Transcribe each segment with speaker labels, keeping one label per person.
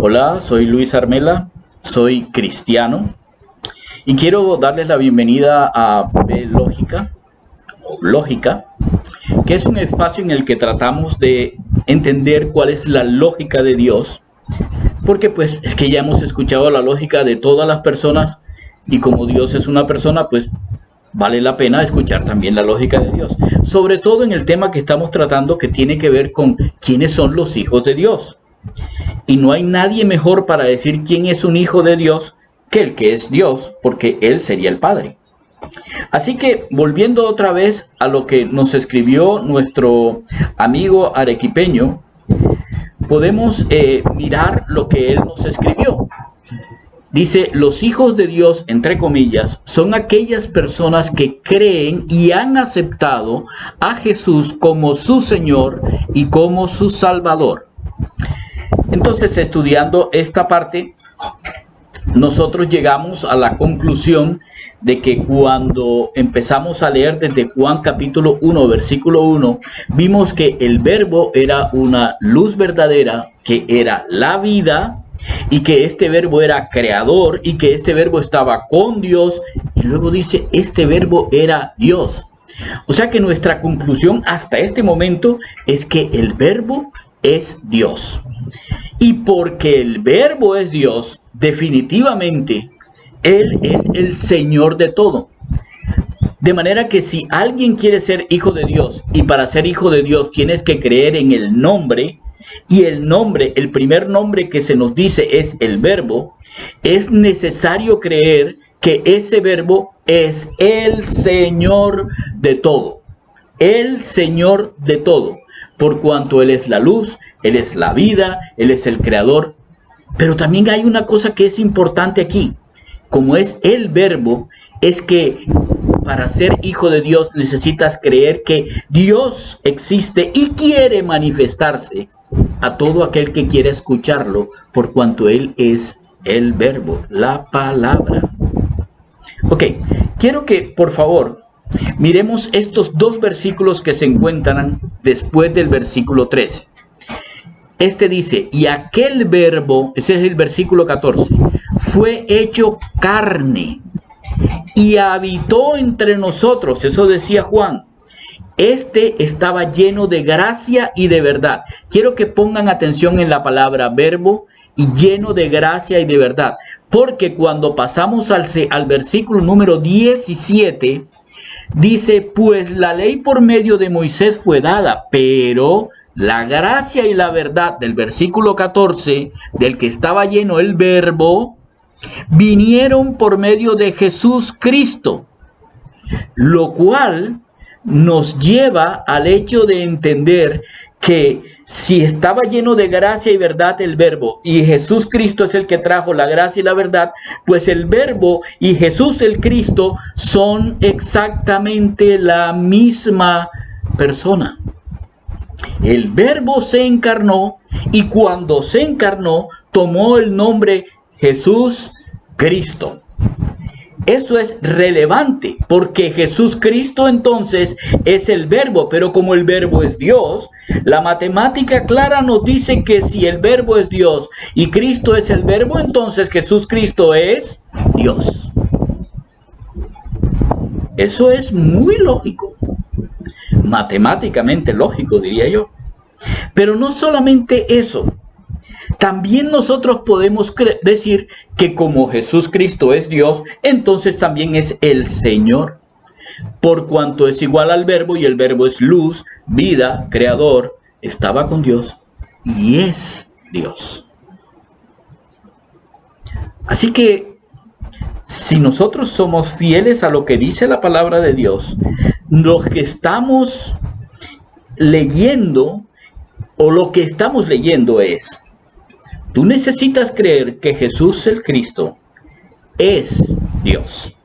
Speaker 1: Hola, soy Luis Armela, soy cristiano y quiero darles la bienvenida a B Lógica, o Lógica, que es un espacio en el que tratamos de entender cuál es la lógica de Dios, porque pues es que ya hemos escuchado la lógica de todas las personas y como Dios es una persona, pues vale la pena escuchar también la lógica de Dios, sobre todo en el tema que estamos tratando que tiene que ver con quiénes son los hijos de Dios. Y no hay nadie mejor para decir quién es un hijo de Dios que el que es Dios, porque Él sería el Padre. Así que, volviendo otra vez a lo que nos escribió nuestro amigo arequipeño, podemos mirar lo que él nos escribió. Dice, los hijos de Dios, entre comillas, son aquellas personas que creen y han aceptado a Jesús como su Señor y como su Salvador. Entonces, estudiando esta parte, nosotros llegamos a la conclusión de que cuando empezamos a leer desde Juan capítulo 1, versículo 1, vimos que el verbo era una luz verdadera, que era la vida, y que este verbo era creador, y que este verbo estaba con Dios, y luego dice, este verbo era Dios. O sea que nuestra conclusión hasta este momento es que el verbo es Dios. Y porque el verbo es Dios, definitivamente, Él es el Señor de todo. De manera que si alguien quiere ser hijo de Dios, y para ser hijo de Dios tienes que creer en el nombre, y el nombre, el primer nombre que se nos dice es el verbo, es necesario creer que ese verbo es el Señor de todo. El Señor de todo. Por cuanto Él es la luz, Él es la vida, Él es el creador. Pero también hay una cosa que es importante aquí. Como es el verbo, es que para ser hijo de Dios necesitas creer que Dios existe y quiere manifestarse a todo aquel que quiera escucharlo, por cuanto Él es el verbo, la palabra. Ok, quiero que por favor miremos estos dos versículos que se encuentran después del versículo 13. Este dice, y aquel verbo, ese es el versículo 14, fue hecho carne y habitó entre nosotros, eso decía Juan. Este estaba lleno de gracia y de verdad. Quiero que pongan atención en la palabra verbo y lleno de gracia y de verdad, porque cuando pasamos al versículo número 17, dice, pues la ley por medio de Moisés fue dada, pero la gracia y la verdad del versículo 14, del que estaba lleno el verbo, vinieron por medio de Jesús Cristo, lo cual nos lleva al hecho de entender que si estaba lleno de gracia y verdad el verbo, y Jesús Cristo es el que trajo la gracia y la verdad, pues el verbo y Jesús el Cristo son exactamente la misma persona. El verbo se encarnó y cuando se encarnó tomó el nombre Jesús Cristo. Eso es relevante porque Jesús Cristo entonces es el verbo, pero como el verbo es Dios, la matemática clara nos dice que si el verbo es Dios y Cristo es el verbo, entonces Jesús Cristo es Dios. Eso es muy lógico, matemáticamente lógico diría yo. Pero no solamente eso. También nosotros podemos decir que como Jesús Cristo es Dios, entonces también es el Señor, por cuanto es igual al verbo y el verbo es luz, vida, creador, estaba con Dios y es Dios. Así que si nosotros somos fieles a lo que dice la palabra de Dios, los que estamos leyendo o lo que estamos leyendo es: tú necesitas creer que Jesús el Cristo es Dios.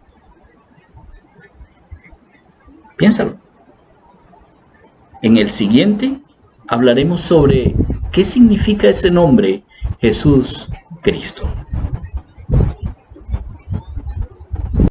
Speaker 1: Piénsalo. En el siguiente hablaremos sobre qué significa ese nombre, Jesús Cristo.